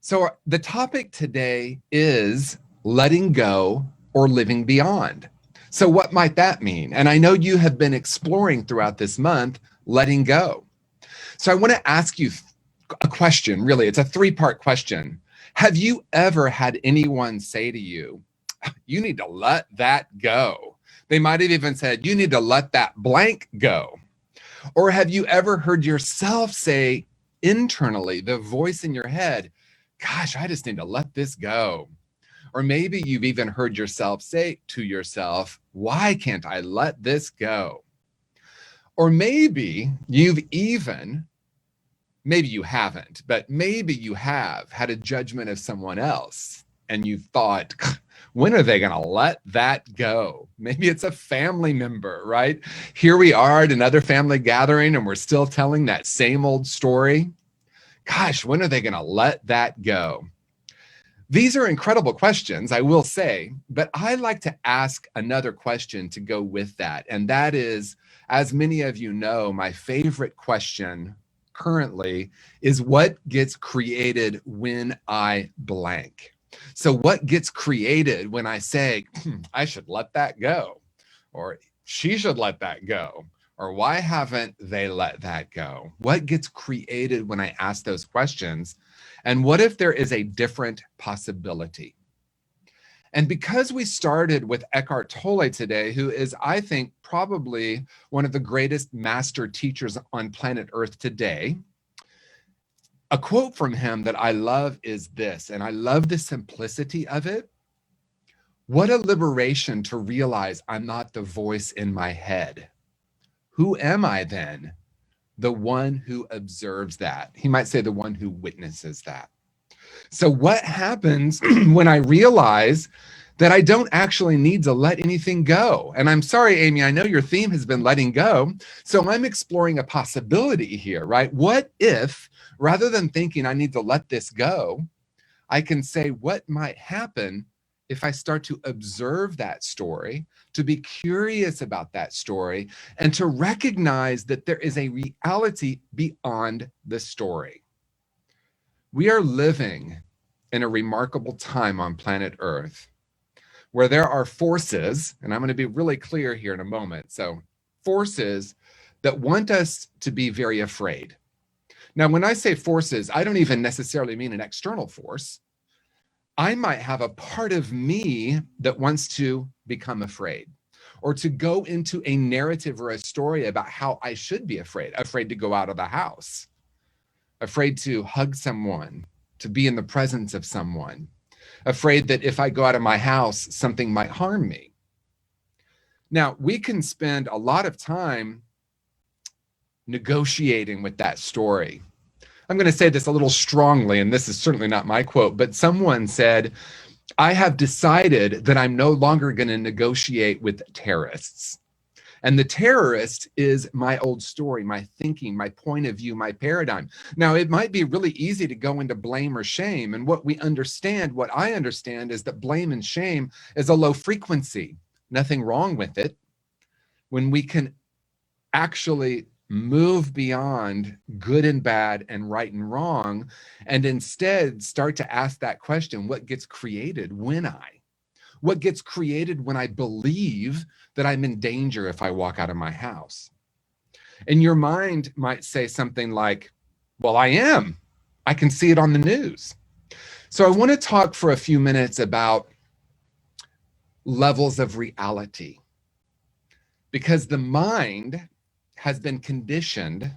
So the topic today is letting go or living beyond. So what might that mean? And I know you have been exploring throughout this month, letting go. So I want to ask you a question, really. It's a three-part question. Have you ever had anyone say to you, you need to let that go? They might have even said, you need to let that blank go. Or have you ever heard yourself say internally, the voice in your head, gosh, I just need to let this go? Or maybe you've even heard yourself say to yourself, why can't I let this go? Or maybe you've even, maybe you haven't, but maybe you have had a judgment of someone else and you thought, when are they going to let that go? Maybe it's a family member, right? Here we are at another family gathering and we're still telling that same old story. Gosh, when are they going to let that go? These are incredible questions, I will say, but I like to ask another question to go with that. And that is, as many of you know, my favorite question currently is what gets created when I blank? So what gets created when I say, I should let that go, or she should let that go, or why haven't they let that go? What gets created when I ask those questions? And what if there is a different possibility? And because we started with Eckhart Tolle today, who is, I think, probably one of the greatest master teachers on planet Earth today, a quote from him that I love is this, and I love the simplicity of it. What a liberation to realize I'm not the voice in my head. Who am I then? The one who observes that. He might say the one who witnesses that. So what happens when I realize that I don't actually need to let anything go? And I'm sorry, Amy, I know your theme has been letting go. So I'm exploring a possibility here, right? What if, rather than thinking I need to let this go, I can say what might happen if I start to observe that story, to be curious about that story, and to recognize that there is a reality beyond the story. We are living in a remarkable time on planet Earth where there are forces, and I'm going to be really clear here in a moment. So forces that want us to be very afraid. Now, when I say forces, I don't even necessarily mean an external force. I might have a part of me that wants to become afraid, or to go into a narrative or a story about how I should be afraid to go out of the house, afraid to hug someone, to be in the presence of someone, afraid that if I go out of my house, something might harm me. Now, we can spend a lot of time negotiating with that story. I'm going to say this a little strongly, and this is certainly not my quote, but someone said, I have decided that I'm no longer going to negotiate with terrorists. And the terrorist is my old story, my thinking, my point of view, my paradigm. Now, it might be really easy to go into blame or shame. And what I understand is that blame and shame is a low frequency. Nothing wrong with it. When we can actually move beyond good and bad and right and wrong, and instead start to ask that question, what gets created when what gets created when I believe that I'm in danger if I walk out of my house? And your mind might say something like, well, I am. I can see it on the news. So I want to talk for a few minutes about levels of reality, because the mind has been conditioned,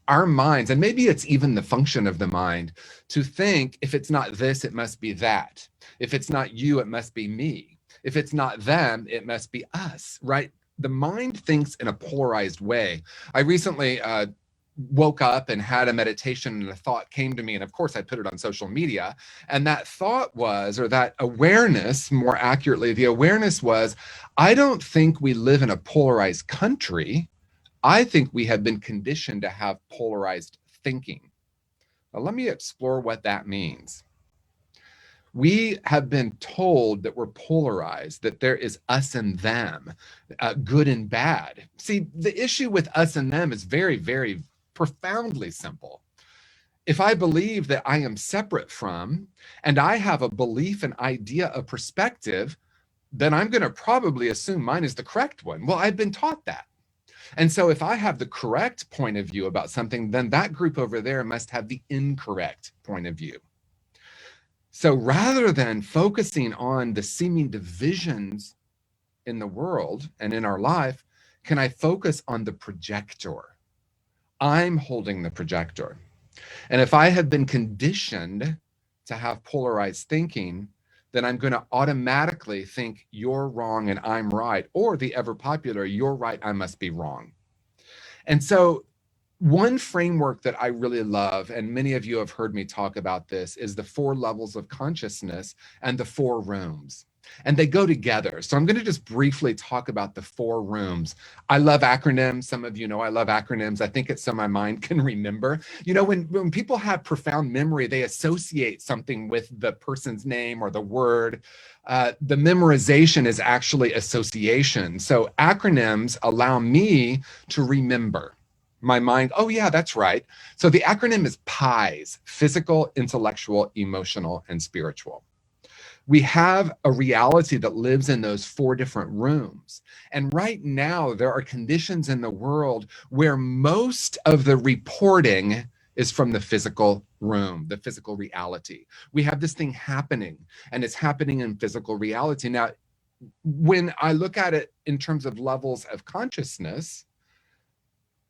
our minds, and maybe it's even the function of the mind, to think if it's not this, it must be that. If it's not you, it must be me. If it's not them, it must be us, right? The mind thinks in a polarized way. I recently woke up and had a meditation, and a thought came to me, and of course I put it on social media, and that thought was, or that awareness, more accurately, the awareness was, I don't think we live in a polarized country. I think we have been conditioned to have polarized thinking. Now, let me explore what that means. We have been told that we're polarized, that there is us and them, good and bad. See, the issue with us and them is very, very profoundly simple. if I believe that I am separate from, and I have a belief, an idea, a perspective, then I'm going to probably assume mine is the correct one. Well, I've been taught that. And so if I have the correct point of view about something, then that group over there must have the incorrect point of view. So rather than focusing on the seeming divisions in the world and in our life, can I focus on the projector? I'm holding the projector. And if I have been conditioned to have polarized thinking, then I'm going to automatically think you're wrong and I'm right, or the ever popular, you're right, I must be wrong. And so one framework that I really love, and many of you have heard me talk about this, is the 4 levels of consciousness and the 4 rooms. And they go together. So I'm going to just briefly talk about the 4 rooms. I love acronyms. Some of you know I love acronyms. I think it's so my mind can remember. You know, when people have profound memory, they associate something with the person's name or the word. The memorization is actually association. So acronyms allow me to remember. My mind, oh yeah, that's right. So the acronym is PIES: physical, intellectual, emotional, and spiritual. We have a reality that lives in those 4 different rooms. And right now, there are conditions in the world where most of the reporting is from the physical room, the physical reality. We have this thing happening, and it's happening in physical reality. Now, when I look at it in terms of levels of consciousness,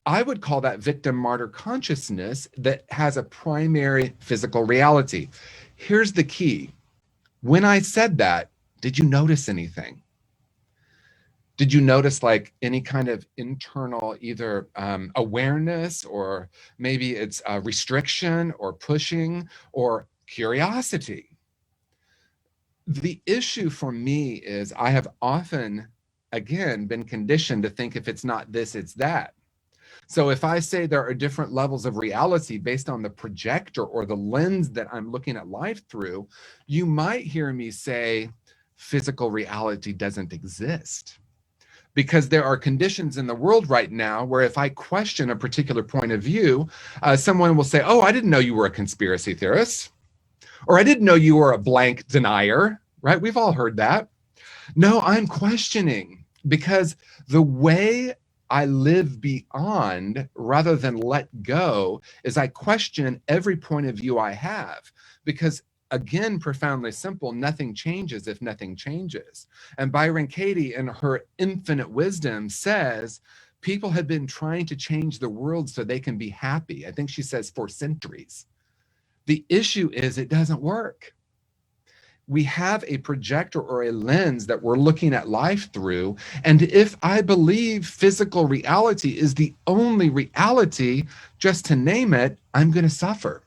I would call that victim martyr consciousness that has a primary physical reality. Here's the key. When I said that, did you notice anything? Did you notice like any kind of internal either awareness, or maybe it's a restriction or pushing or curiosity? The issue for me is I have often, again, been conditioned to think if it's not this, it's that. So if I say there are different levels of reality based on the projector or the lens that I'm looking at life through, you might hear me say physical reality doesn't exist. Because there are conditions in the world right now where if I question a particular point of view, someone will say, oh, I didn't know you were a conspiracy theorist, or I didn't know you were a blank denier, right? We've all heard that. No, I'm questioning, because the way I live beyond rather than let go is I question every point of view I have, because again, profoundly simple, nothing changes if nothing changes. And Byron Katie, in her infinite wisdom, says people have been trying to change the world so they can be happy. I think she says for centuries. The issue is it doesn't work. We have a projector or a lens that we're looking at life through. And if I believe physical reality is the only reality, just to name it, I'm going to suffer,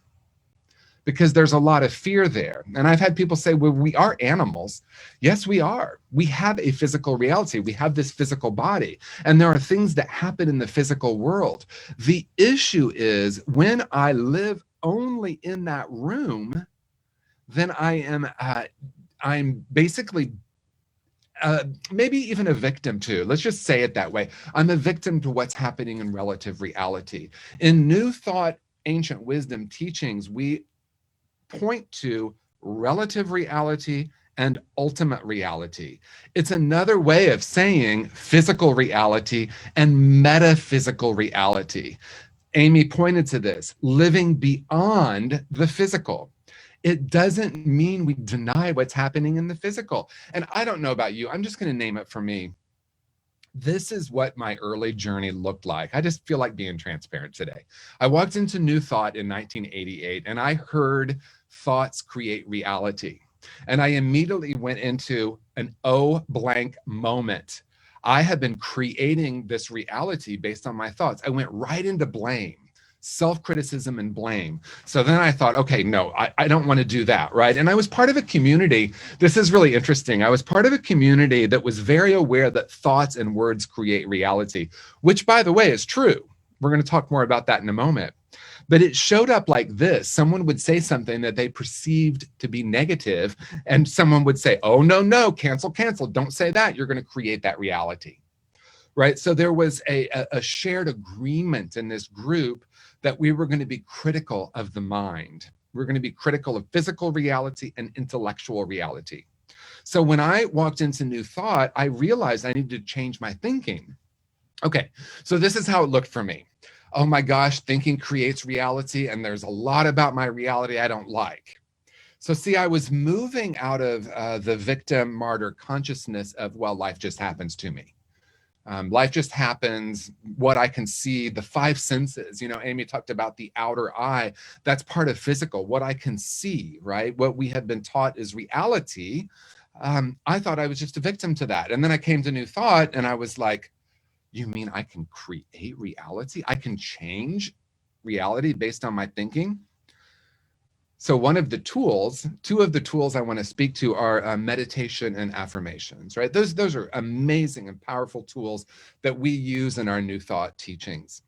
because there's a lot of fear there. And I've had people say, well, we are animals. Yes, we are. We have a physical reality. We have this physical body, and there are things that happen in the physical world. The issue is when I live only in that room, then I'm basically maybe even a victim to, let's just say it that way. I'm a victim to what's happening in relative reality. In New Thought, Ancient Wisdom teachings, we point to relative reality and ultimate reality. It's another way of saying physical reality and metaphysical reality. Amy pointed to this, living beyond the physical. It doesn't mean we deny what's happening in the physical. And I don't know about you, I'm just going to name it for me. This is what my early journey looked like. I just feel like being transparent today. I walked into New Thought in 1988, and I heard thoughts create reality. And I immediately went into an oh blank moment. I had been creating this reality based on my thoughts. I went right into blame, self-criticism and blame. So then I thought, okay, no, I don't want to do that, right? And I was part of a community. This is really interesting. I was part of a community that was very aware that thoughts and words create reality, which, by the way, is true. We're going to talk more about that in a moment. But it showed up like this. Someone would say something that they perceived to be negative, and someone would say, oh, no, cancel, don't say that. You're going to create that reality, right? So there was a shared agreement in this group that we were going to be critical of the mind. We're going to be critical of physical reality and intellectual reality. So when I walked into New Thought, I realized I needed to change my thinking. Okay, so this is how it looked for me. Oh my gosh, thinking creates reality, and there's a lot about my reality I don't like. So see, I was moving out of the victim martyr consciousness of, well, life just happens to me. Life just happens, what I can see, the five senses. You know, Amy talked about the outer eye. That's part of physical, what I can see, right? What we have been taught is reality. I thought I was just a victim to that. And then I came to New Thought and I was like, you mean I can create reality? I can change reality based on my thinking? So one of the tools, two of the tools I want to speak to are meditation and affirmations, right? Those are amazing and powerful tools that we use in our New Thought teachings.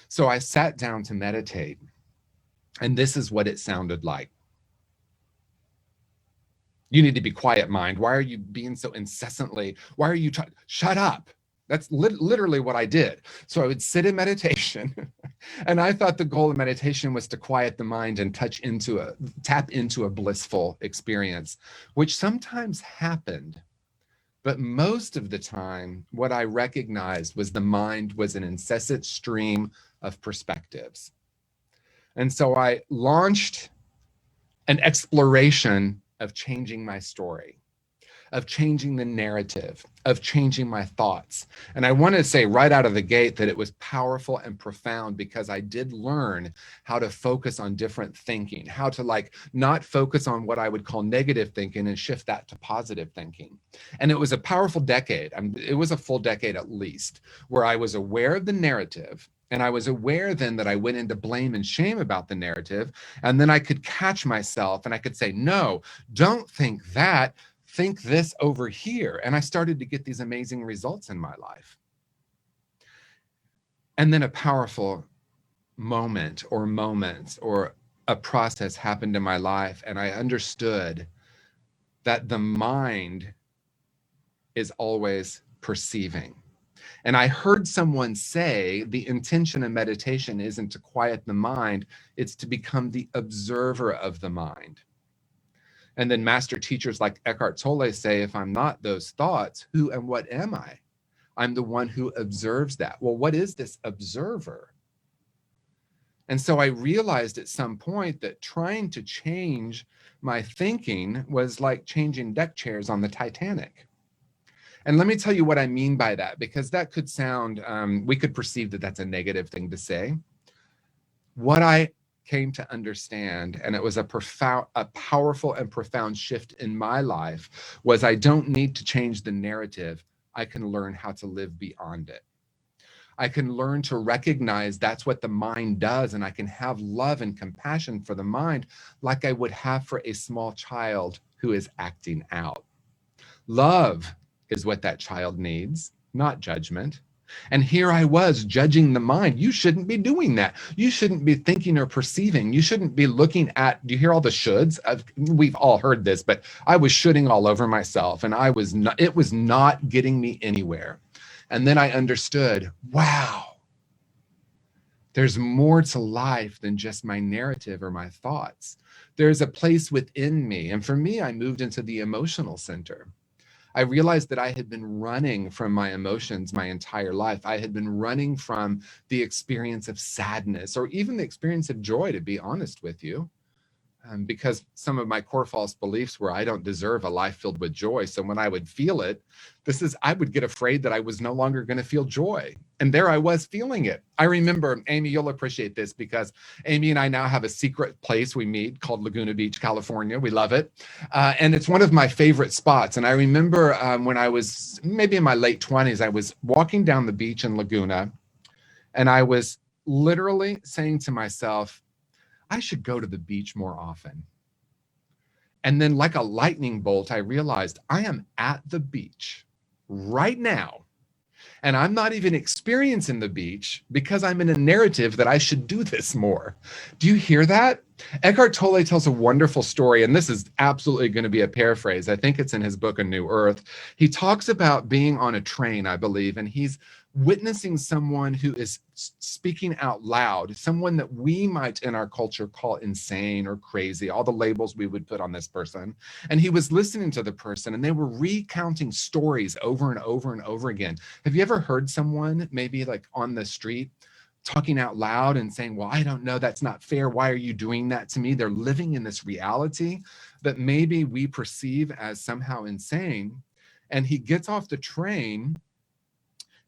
So I sat down to meditate, and this is what it sounded like. You need to be quiet, mind. Why are you being so incessantly? Why are you trying? Shut up. That's literally what I did. So I would sit in meditation, and I thought the goal of meditation was to quiet the mind and tap into a blissful experience, which sometimes happened. But most of the time, what I recognized was the mind was an incessant stream of perspectives. And so I launched an exploration of changing my story, of changing the narrative, of changing my thoughts. And I want to say right out of the gate that it was powerful and profound, because I did learn how to focus on different thinking, how to not focus on what I would call negative thinking and shift that to positive thinking. And it was a powerful decade. It was a full decade at least, where I was aware of the narrative. And I was aware then that I went into blame and shame about the narrative. And then I could catch myself and I could say, no, don't think that. Think this over here. And I started to get these amazing results in my life. And then a powerful moment or moments or a process happened in my life. And I understood that the mind is always perceiving. And I heard someone say the intention of meditation isn't to quiet the mind, it's to become the observer of the mind. And then master teachers like Eckhart Tolle say, if I'm not those thoughts, who and what am I? I'm the one who observes that. Well, what is this observer? And so I realized at some point that trying to change my thinking was like changing deck chairs on the Titanic. And let me tell you what I mean by that, because that could sound, we could perceive that that's a negative thing to say. What I came to understand, and it was a powerful and profound shift in my life, was I don't need to change the narrative. I can learn how to live beyond it. I can learn to recognize that's what the mind does, and I can have love and compassion for the mind like I would have for a small child who is acting out. Love is what that child needs, not judgment. And here I was judging the mind. You shouldn't be doing that. You shouldn't be thinking or perceiving. You shouldn't be looking at, do you hear all the shoulds? We've all heard this, but I was shoulding all over myself, and it was not getting me anywhere. And then I understood, wow, there's more to life than just my narrative or my thoughts. There's a place within me. And for me, I moved into the emotional center. I realized that I had been running from my emotions my entire life. I had been running from the experience of sadness or even the experience of joy, to be honest with you, because some of my core false beliefs were I don't deserve a life filled with joy. So when I would feel it, I would get afraid that I was no longer going to feel joy. And there I was feeling it. I remember, Amy, you'll appreciate this, because Amy and I now have a secret place we meet called Laguna Beach, California. We love it. And it's one of my favorite spots. And I remember when I was maybe in my late 20s, I was walking down the beach in Laguna, and I was literally saying to myself, I should go to the beach more often. And then like a lightning bolt, I realized I am at the beach right now. And I'm not even experiencing the beach because I'm in a narrative that I should do this more. Do you hear that? Eckhart Tolle tells a wonderful story, and this is absolutely going to be a paraphrase. I think it's in his book, A New Earth. He talks about being on a train, I believe, and he's witnessing someone who is speaking out loud, someone that we might in our culture call insane or crazy, all the labels we would put on this person. And he was listening to the person and they were recounting stories over and over and over again. Have you ever heard someone maybe like on the street talking out loud and saying, well, I don't know, that's not fair. Why are you doing that to me? They're living in this reality that maybe we perceive as somehow insane. And he gets off the train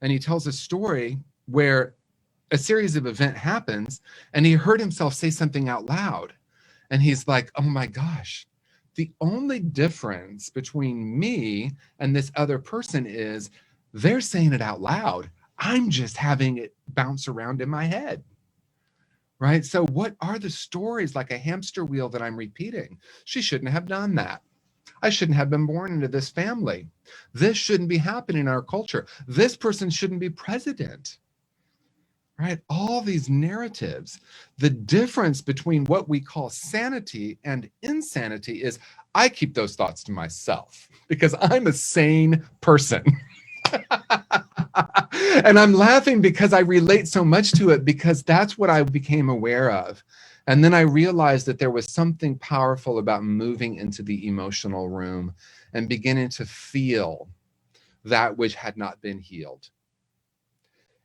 and he tells a story where a series of events happens and he heard himself say something out loud. And he's like, oh my gosh, the only difference between me and this other person is they're saying it out loud. I'm just having it bounce around in my head, right? So what are the stories like a hamster wheel that I'm repeating? She shouldn't have done that. I shouldn't have been born into this family. This shouldn't be happening in our culture. This person shouldn't be president, right? All these narratives. The difference between what we call sanity and insanity is I keep those thoughts to myself because I'm a sane person. And I'm laughing because I relate so much to it because that's what I became aware of. And then I realized that there was something powerful about moving into the emotional room and beginning to feel that which had not been healed.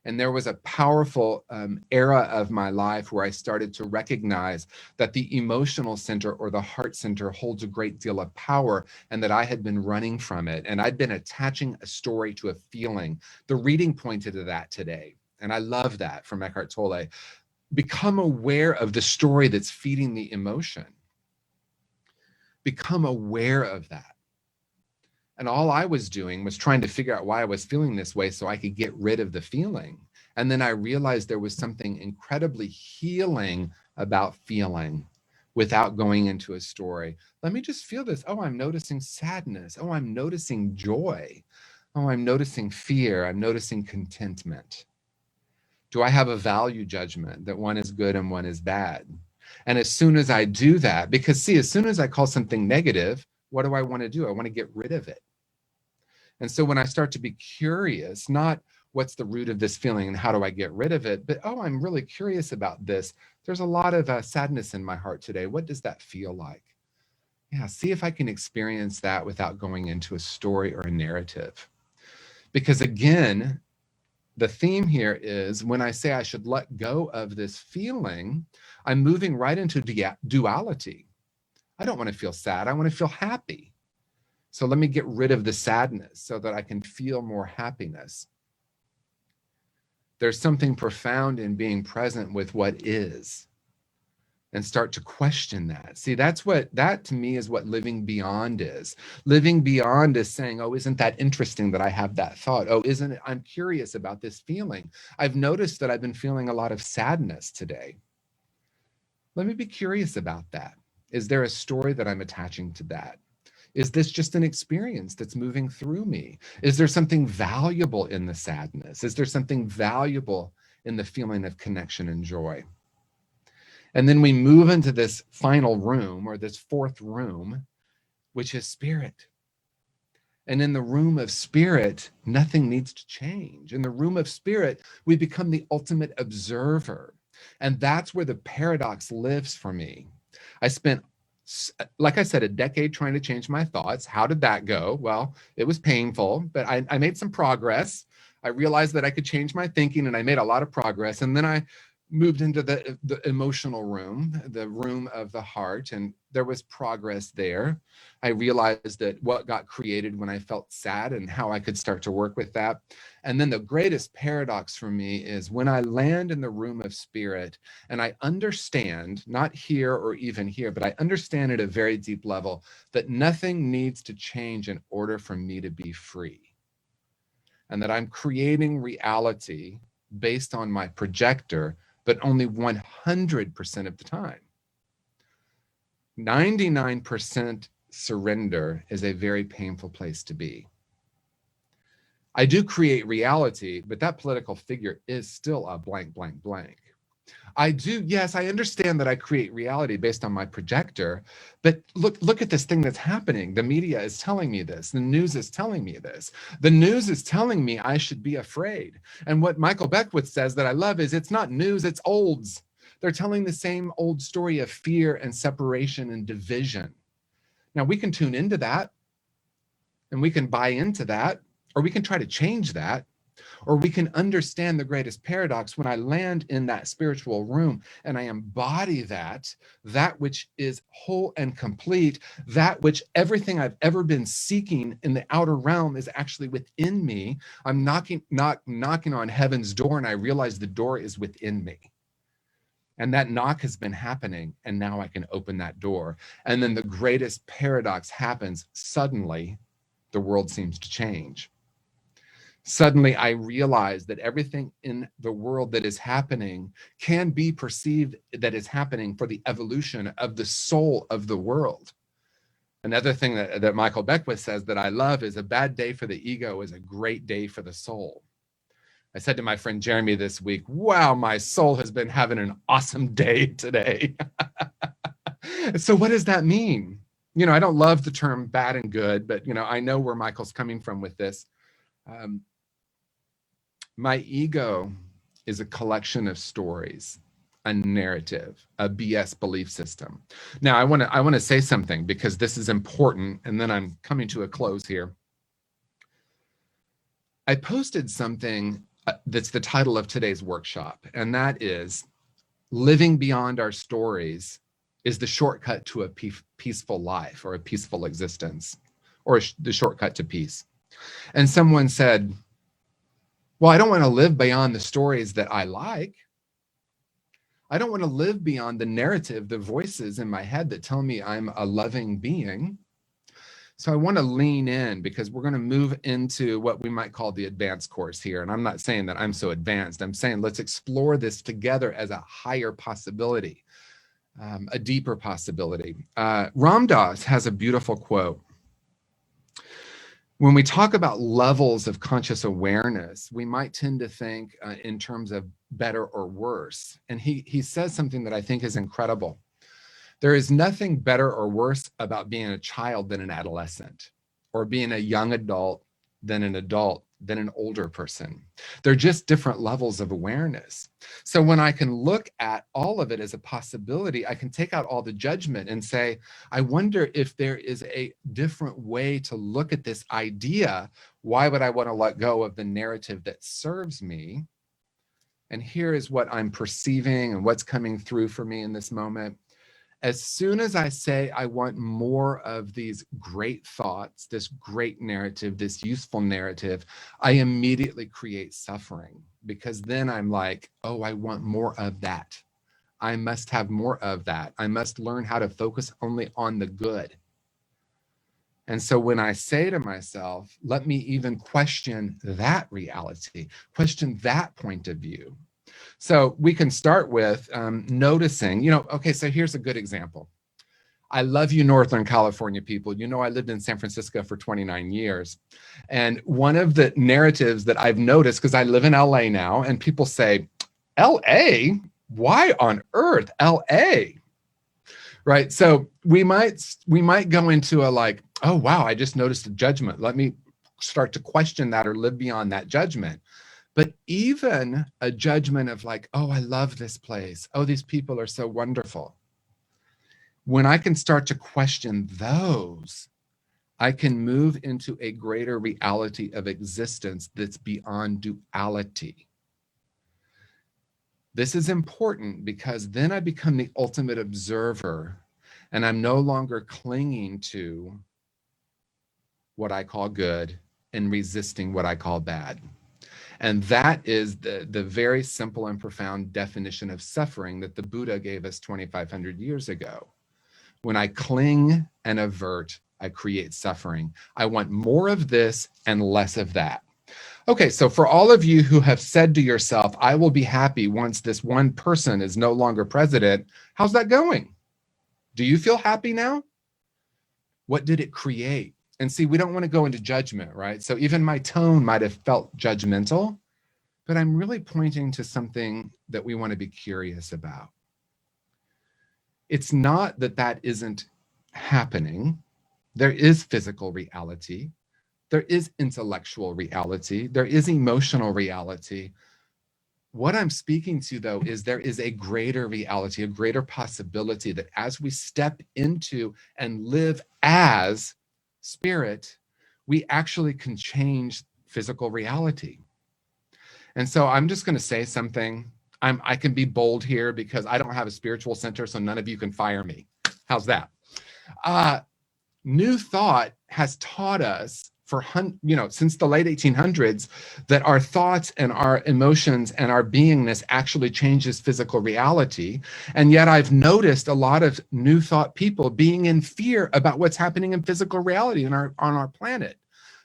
And there was a powerful era of my life where I started to recognize that the emotional center or the heart center holds a great deal of power and that I had been running from it. And I'd been attaching a story to a feeling. The reading pointed to that today. And I love that from Eckhart Tolle. Become aware of the story that's feeding the emotion. Become aware of that. And all I was doing was trying to figure out why I was feeling this way so I could get rid of the feeling. And then I realized there was something incredibly healing about feeling without going into a story. Let me just feel this. Oh, I'm noticing sadness. Oh, I'm noticing joy. Oh, I'm noticing fear. I'm noticing contentment. Do I have a value judgment that one is good and one is bad? And as soon as I do that, because see, as soon as I call something negative, what do I want to do? I want to get rid of it. And so when I start to be curious, not what's the root of this feeling and how do I get rid of it, but oh, I'm really curious about this. There's a lot of sadness in my heart today. What does that feel like? Yeah, see if I can experience that without going into a story or a narrative. Because again, the theme here is when I say I should let go of this feeling, I'm moving right into duality. I don't want to feel sad. I want to feel happy. So let me get rid of the sadness so that I can feel more happiness. There's something profound in being present with what is and start to question that. See, that to me is what living beyond is. Living beyond is saying, oh, isn't that interesting that I have that thought? Oh, isn't it? I'm curious about this feeling. I've noticed that I've been feeling a lot of sadness today. Let me be curious about that. Is there a story that I'm attaching to that? Is this just an experience that's moving through me? Is there something valuable in the sadness? Is there something valuable in the feeling of connection and joy? And then we move into this final room or this fourth room, which is spirit. And in the room of spirit, nothing needs to change. In the room of spirit, we become the ultimate observer. And that's where the paradox lives for me. I spent, like I said, a decade trying to change my thoughts. How did that go? Well, it was painful, but I made some progress. I realized that I could change my thinking and I made a lot of progress. And then I moved into the emotional room, the room of the heart, and there was progress there. I realized that what got created when I felt sad and how I could start to work with that. And then the greatest paradox for me is when I land in the room of spirit and I understand, not here or even here, but I understand at a very deep level that nothing needs to change in order for me to be free. And that I'm creating reality based on my projector, but only 100% of the time. 99% surrender is a very painful place to be. I do create reality, but that political figure is still a blank, blank, blank. I do. Yes, I understand that I create reality based on my projector, but look at this thing that's happening. The media is telling me this. The news is telling me this. The news is telling me I should be afraid. And what Michael Beckwith says that I love is it's not news, it's olds. They're telling the same old story of fear and separation and division. Now we can tune into that and we can buy into that, or we can try to change that. Or we can understand the greatest paradox when I land in that spiritual room and I embody that which is whole and complete, that which everything I've ever been seeking in the outer realm is actually within me. I'm knocking on heaven's door and I realize the door is within me. And that knock has been happening and now I can open that door. And then the greatest paradox happens. Suddenly, the world seems to change. Suddenly, I realize that everything in the world that is happening can be perceived that is happening for the evolution of the soul of the world. Another thing that Michael Beckwith says that I love is a bad day for the ego is a great day for the soul. I said to my friend Jeremy this week, wow, my soul has been having an awesome day today. So what does that mean? You know, I don't love the term bad and good, but, you know, I know where Michael's coming from with this. My ego is a collection of stories, a narrative, a BS belief system. Now, I want to say something because this is important, and then I'm coming to a close here. I posted something that's the title of today's workshop, and that is living beyond our stories is the shortcut to a peaceful life or a peaceful existence, or the shortcut to peace. And someone said, well, I don't want to live beyond the stories that I like. I don't want to live beyond the narrative, the voices in my head that tell me I'm a loving being. So I want to lean in because we're going to move into what we might call the advanced course here. And I'm not saying that I'm so advanced. I'm saying let's explore this together as a higher possibility, a deeper possibility. Ram Dass has a beautiful quote. When we talk about levels of conscious awareness, we might tend to think in terms of better or worse. And he says something that I think is incredible. There is nothing better or worse about being a child than an adolescent, or being a young adult than an adult, than an older person. They're just different levels of awareness. So when I can look at all of it as a possibility, I can take out all the judgment and say, I wonder if there is a different way to look at this idea. Why would I want to let go of the narrative that serves me? And here is what I'm perceiving and what's coming through for me in this moment. As soon as I say I want more of these great thoughts, this great narrative, this useful narrative, I immediately create suffering, because then I'm like, oh, I want more of that. I must have more of that. I must learn how to focus only on the good. And so when I say to myself, let me even question that reality, question that point of view. So we can start with noticing, okay, so here's a good example. I love you, Northern California people. You know, I lived in San Francisco for 29 years. And one of the narratives that I've noticed, because I live in LA now, and people say, LA? Why on earth LA? Right? So we might go into a like, oh, wow, I just noticed a judgment. Let me start to question that or live beyond that judgment. But even a judgment of like, oh, I love this place. Oh, these people are so wonderful. When I can start to question those, I can move into a greater reality of existence that's beyond duality. This is important because then I become the ultimate observer, and I'm no longer clinging to what I call good and resisting what I call bad. And that is the very simple and profound definition of suffering that the Buddha gave us 2,500 years ago. When I cling and avert, I create suffering. I want more of this and less of that. Okay, so for all of you who have said to yourself, I will be happy once this one person is no longer president, how's that going? Do you feel happy now? What did it create? And see, we don't want to go into judgment, right? So even my tone might have felt judgmental. but I'm really pointing to something that we want to be curious about. It's not that that isn't happening. There is physical reality. There is intellectual reality. There is emotional reality. What I'm speaking to, though, is there is a greater reality, a greater possibility that as we step into and live as spirit, we actually can change physical reality. And so I'm just going to say something. I can be bold here because I don't have a spiritual center, so none of you can fire me. How's that? New Thought has taught us since the late 1800s that our thoughts and our emotions and our beingness actually changes physical reality. And yet I've noticed a lot of New Thought people being in fear about what's happening in physical reality on our planet.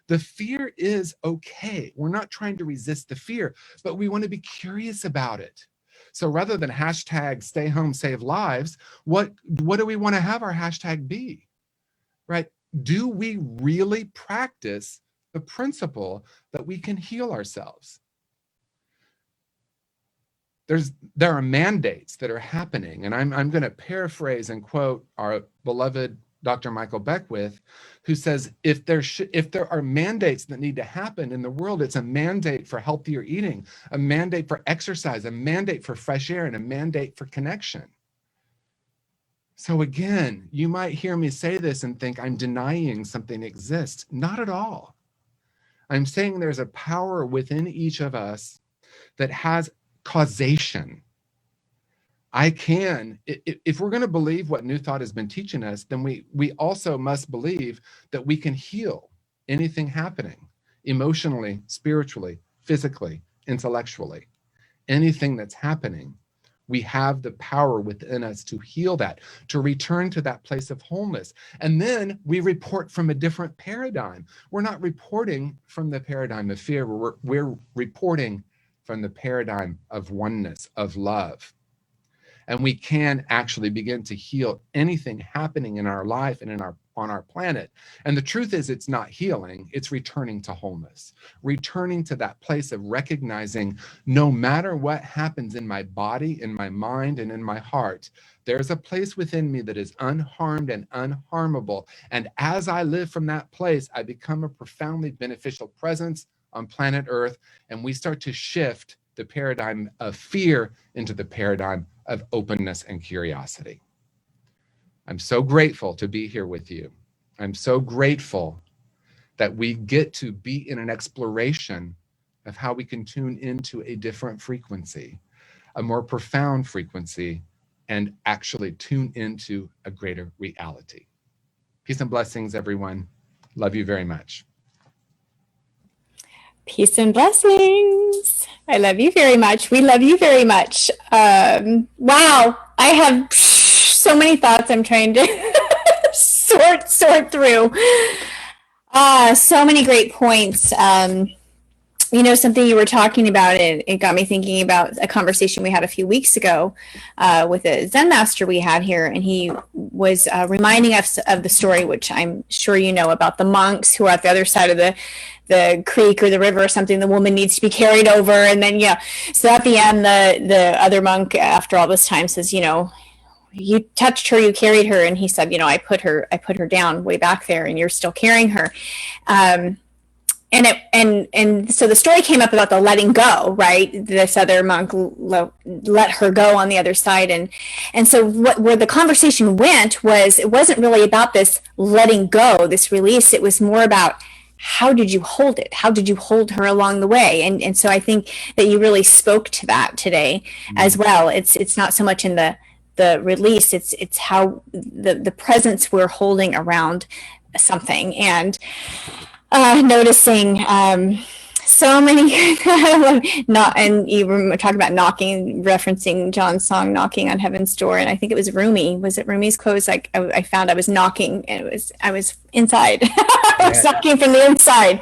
The fear is okay. We're not trying to resist the fear, but we want to be curious about it. So rather than hashtag stay home, save lives, what do we want to have our hashtag be? Right? Do we really practice the principle that we can heal ourselves? There are mandates that are happening, and I'm going to paraphrase and quote our beloved Dr. Michael Beckwith, who says, if there are mandates that need to happen in the world, it's a mandate for healthier eating, a mandate for exercise, a mandate for fresh air, and a mandate for connection. So again, you might hear me say this and think I'm denying something exists. Not at all. I'm saying there's a power within each of us that has causation. If we're going to believe what New Thought has been teaching us, then we also must believe that we can heal anything happening emotionally, spiritually, physically, intellectually. Anything that's happening, we have the power within us to heal that, to return to that place of wholeness. And then we report from a different paradigm. We're not reporting from the paradigm of fear. We're reporting from the paradigm of oneness, of love. And we can actually begin to heal anything happening in our life and on our planet. And the truth is, it's not healing, it's returning to wholeness, returning to that place of recognizing no matter what happens in my body, in my mind, and in my heart, there's a place within me that is unharmed and unharmable. And as I live from that place, I become a profoundly beneficial presence on planet Earth, and we start to shift the paradigm of fear into the paradigm of openness and curiosity. I'm so grateful to be here with you. I'm so grateful that we get to be in an exploration of how we can tune into a different frequency, a more profound frequency, and actually tune into a greater reality. Peace and blessings, everyone. Love you very much. Peace and blessings. I love you very much. We love you very much. Wow. I have so many thoughts I'm trying to sort through. So many great points. Something you were talking about, it got me thinking about a conversation we had a few weeks ago with a Zen master we had here. And he was reminding us of the story, which I'm sure you know, about the monks who are at the other side of the creek or the river or something. The woman needs to be carried over. And then, so at the end, the other monk, after all this time, says, you touched her, you carried her. And he said, I put her down way back there and you're still carrying her. And so the story came up about the letting go, right? This other monk let her go on the other side. And so where the conversation went was, it wasn't really about this letting go, this release. It was more about, how did you hold it? How did you hold her along the way? And so I think that you really spoke to that today as well. It's not so much in the release, it's how the presence we're holding around something. And noticing so many and you were talking about knocking, referencing John's song "Knocking on Heaven's Door," and I think it was Rumi. Was it Rumi's quotes? Like I found I was knocking, and I was inside. I was knocking from the inside.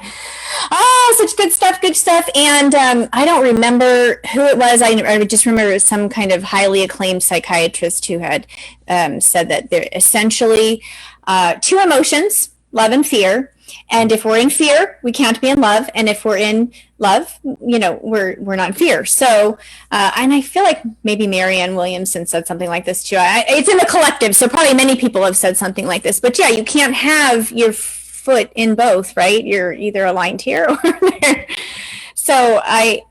Such good stuff. And I don't remember who it was. I just remember it was some kind of highly acclaimed psychiatrist who had said that there essentially two emotions, love and fear. And if we're in fear, we can't be in love. And if we're in love, we're not in fear. So, and I feel like maybe Marianne Williamson said something like this too. It's in the collective, so probably many people have said something like this. But yeah, you can't have your foot in both, right? You're either aligned here or there. So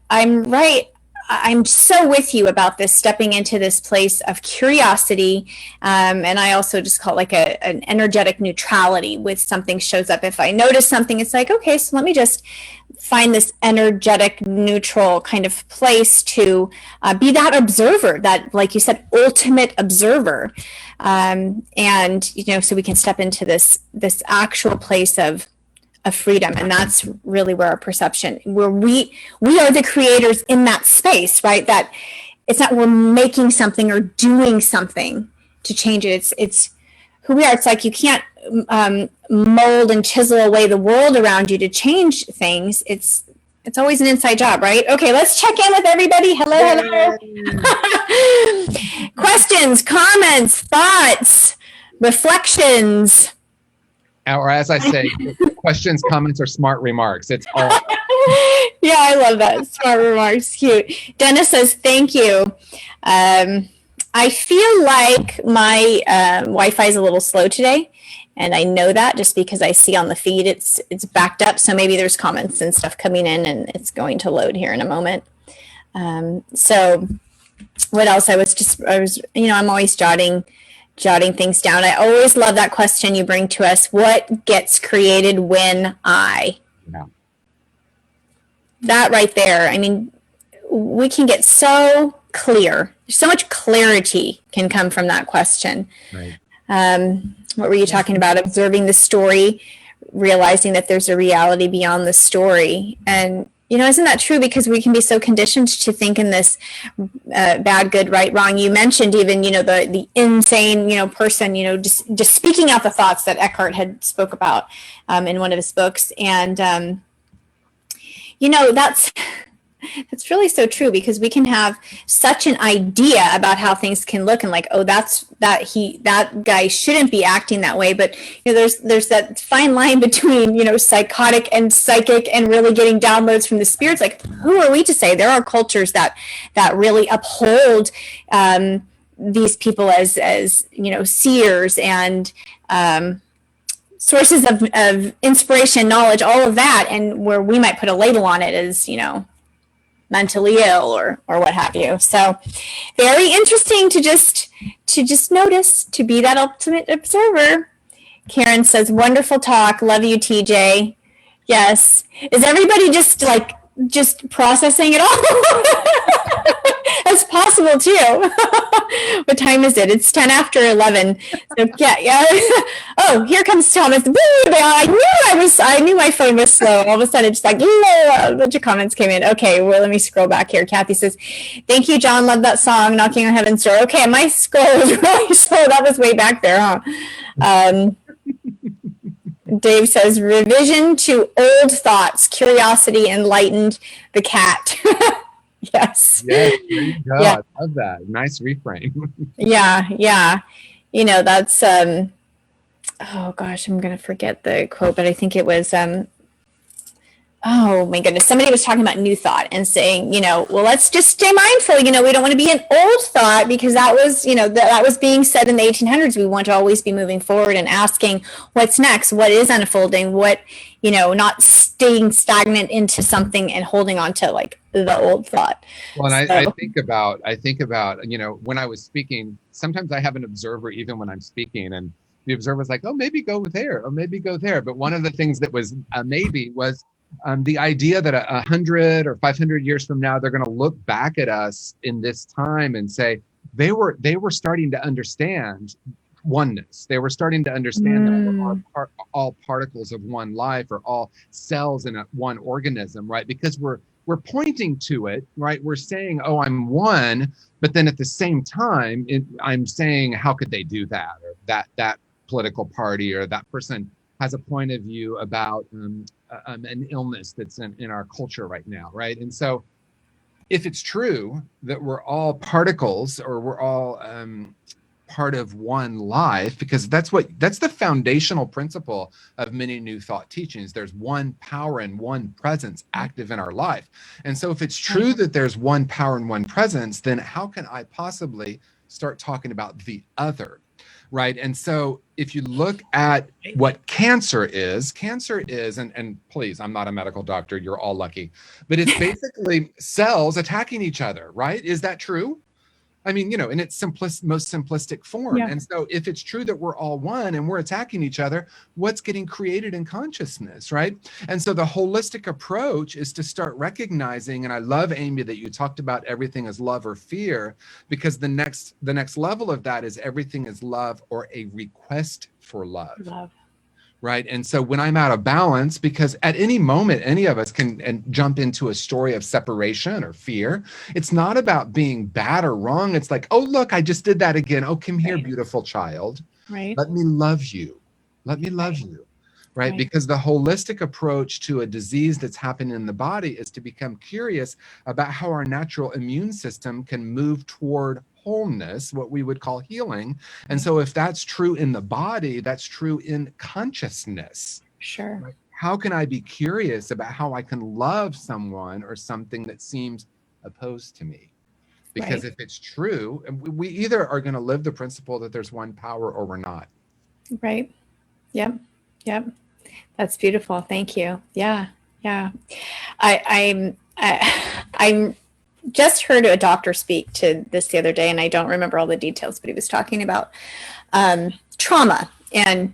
I'm right. I'm so with you about this, stepping into this place of curiosity. And I also just call it like an energetic neutrality with something shows up. If I notice something, it's like, okay, so let me just find this energetic, neutral kind of place to be that observer, that, like you said, ultimate observer. And, so we can step into this actual place of freedom. And that's really where our perception, where we are the creators in that space, right? That it's not we're making something or doing something to change it. It's who we are. It's like you can't mold and chisel away the world around you to change things. It's always an inside job, right? Okay, let's check in with everybody. Hello. Questions, comments, thoughts, reflections. Or as I say, questions, comments, or smart remarks. It's all. Yeah, I love that. Smart remarks. Cute. Dennis says, thank you. I feel like my Wi-Fi is a little slow today. And I know that just because I see on the feed it's backed up. So maybe there's comments and stuff coming in and it's going to load here in a moment. So what else? I was I'm always jotting things down. I always love that question you bring to us. What gets created when I? Yeah. That right there. I mean, we can get so clear. So much clarity can come from that question. Right. What were you talking about? Observing the story, realizing that there's a reality beyond the story. And isn't that true? Because we can be so conditioned to think in this bad, good, right, wrong. You mentioned even, the insane, person, just speaking out the thoughts that Eckhart had spoke about in one of his books. And, that's really so true, because we can have such an idea about how things can look and like, oh, that guy shouldn't be acting that way. But there's that fine line between psychotic and psychic and really getting downloads from the spirits. Like, who are we to say? There are cultures that really uphold these people as seers and sources of inspiration, knowledge, all of that, and where we might put a label on it as mentally ill or what have you. So very interesting to just notice, to be that ultimate observer. Karen says, wonderful talk. Love you, TJ. Yes. Is everybody just processing it all? That's possible too. What time is it? It's 10 after 11. So yeah. Oh, here comes Thomas. I knew my phone was slow. All of a sudden, it's like, a bunch of comments came in. Okay, well, let me scroll back here. Kathy says, thank you, John. Love that song, Knocking on Heaven's Door. Okay, my scroll was really slow. That was way back there, huh? Dave says, revision to old thoughts. Curiosity enlightened the cat. Yes. Yes, there you go. Yeah. I love that. Nice reframe. Yeah. That's oh gosh, I'm gonna forget the quote, but I think it was oh my goodness, somebody was talking about new thought and saying, well, let's just stay mindful. We don't want to be an old thought, because that was, that was being said in the 1800s. We want to always be moving forward and asking what's next, what is unfolding, what, not staying stagnant into something and holding on to like the old thought. Well, and I think about, when I was speaking, sometimes I have an observer even when I'm speaking, and the observer's like, oh, maybe go there, or maybe go there. But one of the things that was a maybe was the idea that 100 or 500 years from now, they're going to look back at us in this time and say, they were starting to understand oneness. They were starting to understand that we're all particles of one life, or all cells in one organism, right? Because we're pointing to it, right? We're saying, oh, I'm one, but then at the same time, I'm saying, how could they do that? Or that political party or that person has a point of view about an illness that's in our culture right now, right? And so if it's true that we're all particles, or we're all part of one life, because that's the foundational principle of many New Thought teachings. There's one power and one presence active in our life. And so if it's true that there's one power and one presence, then how can I possibly start talking about the other? Right. And so if you look at what cancer is, and please, I'm not a medical doctor, you're all lucky, but it's basically cells attacking each other, right? Is that true? I mean, in its most simplistic form. Yeah. And so if it's true that we're all one and we're attacking each other, what's getting created in consciousness, right? And so the holistic approach is to start recognizing, and I love, Amy, that you talked about everything as love or fear, because the next level of that is everything is love or a request for love. Right. And so when I'm out of balance, because at any moment, any of us can jump into a story of separation or fear. It's not about being bad or wrong. It's like, oh, look, I just did that again. Oh, come here, beautiful child. Right. Let me love you. Let me love you. Right. Because the holistic approach to a disease that's happening in the body is to become curious about how our natural immune system can move toward wholeness, what we would call healing. And so if that's true in the body, that's true in consciousness. Sure. Right? How can I be curious about how I can love someone or something that seems opposed to me? Because if it's true, we either are going to live the principle that there's one power or we're not. Right. Yep. That's beautiful. Thank you. Yeah. I'm just heard a doctor speak to this the other day, and I don't remember all the details, but he was talking about trauma. And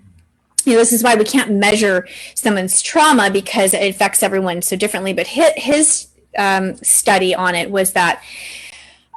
this is why we can't measure someone's trauma, because it affects everyone so differently. But his study on it was that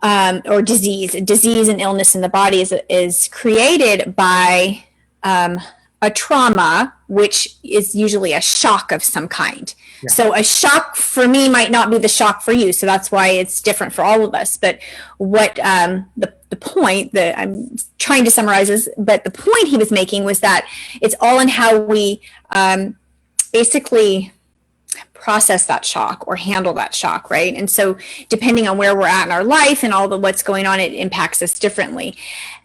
or disease and illness in the body is created by a trauma, which is usually a shock of some kind. Yeah. So a shock for me might not be the shock for you. So that's why it's different for all of us. But what the point that I'm trying to summarize is, but the point he was making was that it's all in how we basically process that shock or handle that shock, right? And so depending on where we're at in our life and all the what's going on, it impacts us differently.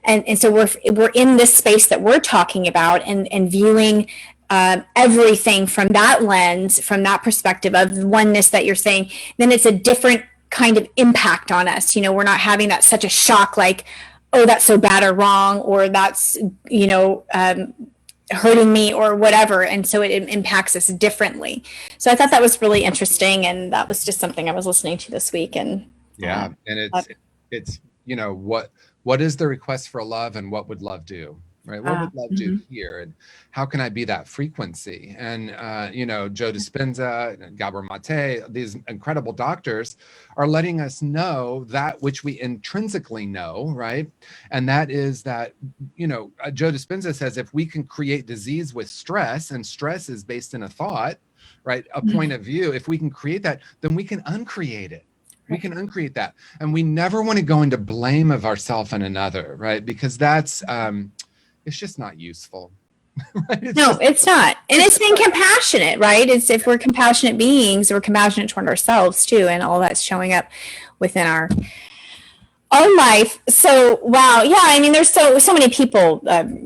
And so we're in this space that we're talking about and viewing everything from that lens, from that perspective of oneness that you're saying, then it's a different kind of impact on us. We're not having that such a shock like, oh, that's so bad or wrong, or that's, hurting me or whatever. And so it impacts us differently. So I thought that was really interesting. And that was just something I was listening to this week. And and it's what is the request for love, and what would love do? Right? What would love do here? And how can I be that frequency? And, Joe Dispenza, Gabor Maté, these incredible doctors are letting us know that which we intrinsically know, right? And that is that, Joe Dispenza says, if we can create disease with stress, and stress is based in a thought, right? A point of view, if we can create that, then we can uncreate it. We can uncreate that. And we never want to go into blame of ourselves and another, right? Because that's, it's just not useful. Right? It's not. And it's being compassionate, right? It's if we're compassionate beings, we're compassionate toward ourselves too. And all that's showing up within our own life. So, wow. Yeah. I mean, there's so many people,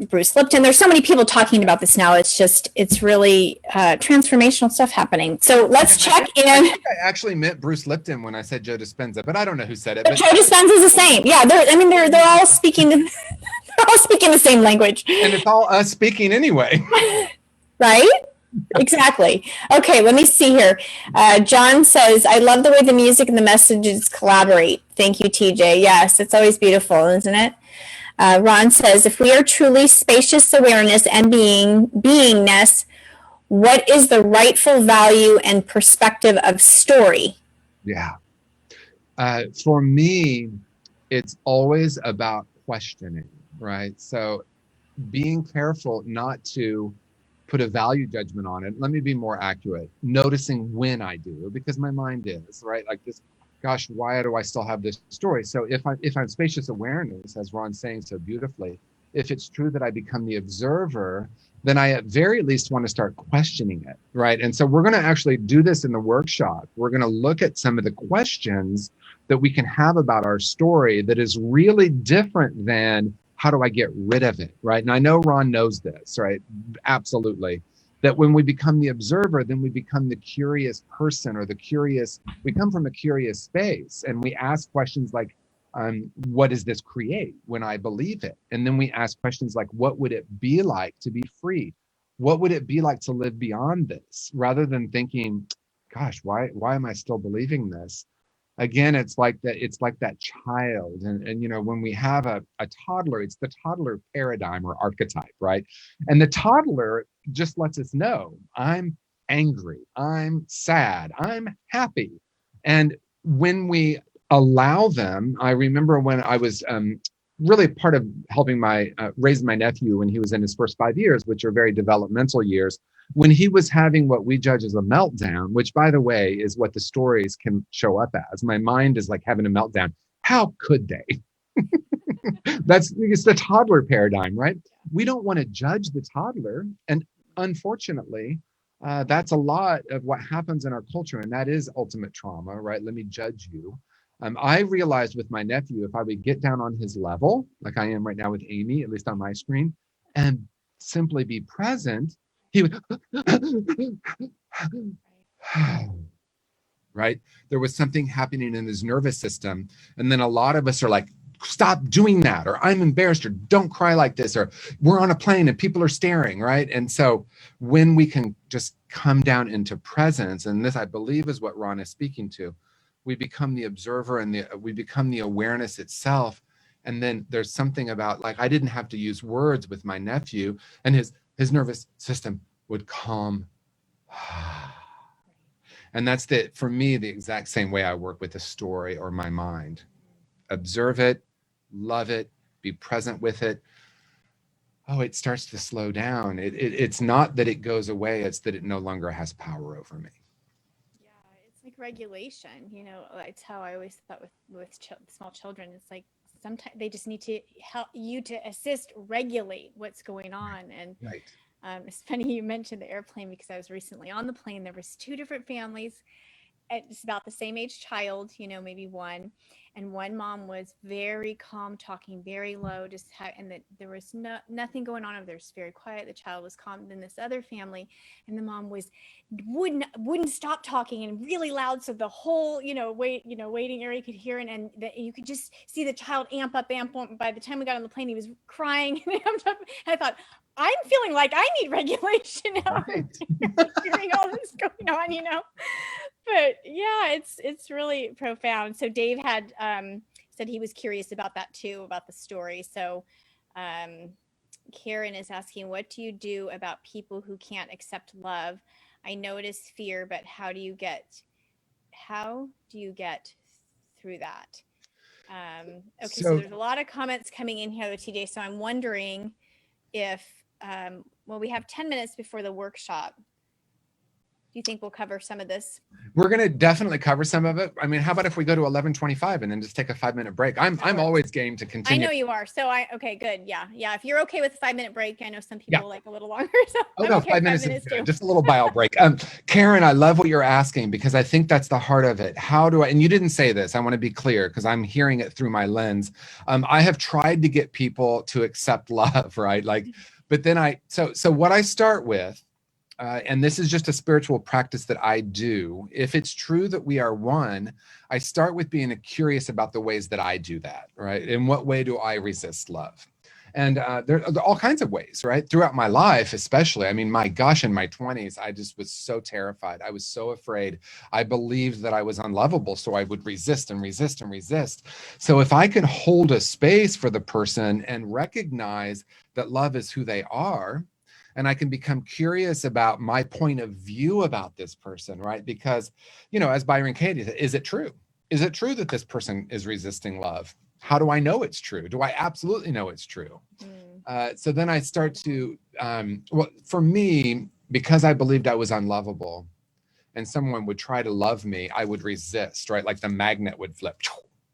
Bruce Lipton, there's so many people talking about this now. It's really transformational stuff happening. So let's check in. I think I actually meant Bruce Lipton when I said Joe Dispenza, but I don't know who said it. But Joe Dispenza is the same. Yeah. They're all speaking, they're all speaking the same language. And it's all us speaking anyway. Right? Exactly. Okay, let me see here. John says, I love the way the music and the messages collaborate. Thank you, TJ. Yes, it's always beautiful, isn't it? Ron says, if we are truly spacious awareness and beingness, what is the rightful value and perspective of story? Yeah. For me, it's always about questioning, right? So being careful not to put a value judgment on it. Let me be more accurate. Noticing when I do, because my mind is, right? Like this, gosh, why do I still have this story? So if I'm spacious awareness, as Ron's saying so beautifully, if it's true that I become the observer, then I at very least want to start questioning it, right? And so we're going to actually do this in the workshop. We're going to look at some of the questions that we can have about our story that is really different than how do I get rid of it, right? And I know Ron knows this, right? Absolutely. That when we become the observer, then we become the curious person, or we come from a curious space, and we ask questions like, what does this create when I believe it? And then we ask questions like, what would it be like to be free? What would it be like to live beyond this? Rather than thinking, gosh, why am I still believing this? Again, it's like that child. And you know, when we have a toddler, it's the toddler paradigm or archetype, right? And the toddler just lets us know, I'm angry, I'm sad, I'm happy. And when we allow them, I remember when I was really part of helping raise my nephew when he was in his first 5 years, which are very developmental years, when he was having what we judge as a meltdown, which, by the way, is what the stories can show up as. My mind is like having a meltdown. How could they? It's the toddler paradigm, right? We don't want to judge the toddler. And unfortunately, that's a lot of what happens in our culture. And that is ultimate trauma, right? Let me judge you. I realized with my nephew, if I would get down on his level, like I am right now with Amy, at least on my screen, and simply be present, he would, right? There was something happening in his nervous system. And then a lot of us are like, stop doing that, or I'm embarrassed, or don't cry like this, or we're on a plane and people are staring, right? And so when we can just come down into presence, and this I believe is what Ron is speaking to, we become the observer, and we become the awareness itself. And then there's something about, like, I didn't have to use words with my nephew, and his nervous system would calm. And that's for me, the exact same way I work with a story or my mind. Observe it, love it, be present with it. Oh, it starts to slow down. It's not that it goes away, it's that it no longer has power over me. Yeah, it's like regulation, you know. It's how I always thought with small children. It's like sometimes they just need to help you to assist regulate what's going on. And right. It's funny you mentioned the airplane, because I was recently on the plane. There was 2 different families. It's about the same age child, you know, maybe one. And one mom was very calm, talking very low, and that there was nothing going on over there. It was very quiet. The child was calm. Then this other family, and the mom wouldn't stop talking, and really loud, so the whole waiting area could hear it, and you could just see the child amp up. By the time we got on the plane, he was crying and amped up. And I thought, I'm feeling like I need regulation now. Right. Hearing all this going on, you know. But yeah, it's really profound. So Dave had said he was curious about that too, about the story. So Karen is asking, what do you do about people who can't accept love? I notice fear, but how do you get through that? Okay, so there's a lot of comments coming in here, TJ. So I'm wondering if we have 10 minutes before the workshop. Do you think we'll cover some of this? We're going to definitely cover some of it. I mean, how about if we go to 11:25 and then just take a 5-minute break? I'm always game to continue. I know you are. So okay, good. Yeah. If you're okay with a 5-minute break, I know some people like a little longer. So no, okay 5 minutes is good. Just a little bio break. Karen, I love what you're asking, because I think that's the heart of it. How do I? And you didn't say this. I want to be clear, because I'm hearing it through my lens. I have tried to get people to accept love, right? Like, but then so what I start with. And this is just a spiritual practice that I do. If it's true that we are one, I start with being curious about the ways that I do that, right? In what way do I resist love? And there are all kinds of ways, right? Throughout my life, especially. I mean, my gosh, in my 20s, I just was so terrified. I was so afraid. I believed that I was unlovable, so I would resist and resist and resist. So if I can hold a space for the person and recognize that love is who they are, and I can become curious about my point of view about this person, right? Because, you know, as Byron Katie said, is it true? Is it true that this person is resisting love? How do I know it's true? Do I absolutely know it's true? So then I start to, for me, because I believed I was unlovable and someone would try to love me, I would resist, right? Like the magnet would flip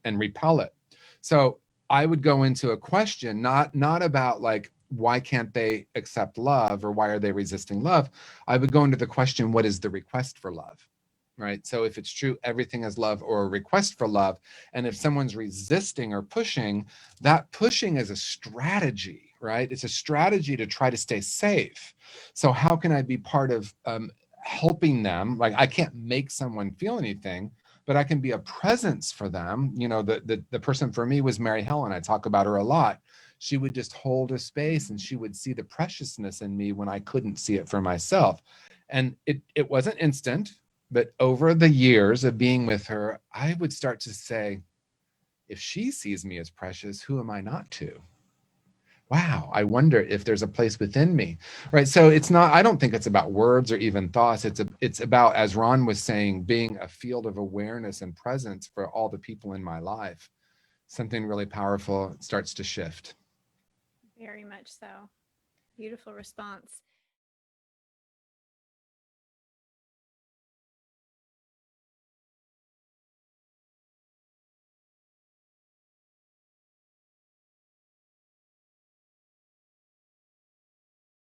and repel it. So I would go into a question, not about like, why can't they accept love, or why are they resisting love? I would go into the question, what is the request for love? right? So if it's true, everything is love or a request for love. And if someone's resisting or pushing, that pushing is a strategy, right? It's a strategy to try to stay safe. So how can I be part of helping them? Like, I can't make someone feel anything, but I can be a presence for them. You know, the person for me was Mary Helen. I talk about her a lot. She would just hold a space and she would see the preciousness in me when I couldn't see it for myself. And it wasn't instant, but over the years of being with her, I would start to say, if she sees me as precious, who am I not to? Wow, I wonder if there's a place within me, right? So it's not, I don't think it's about words or even thoughts. It's about, as Ron was saying, being a field of awareness and presence for all the people in my life. Something really powerful starts to shift. Very much so. Beautiful response.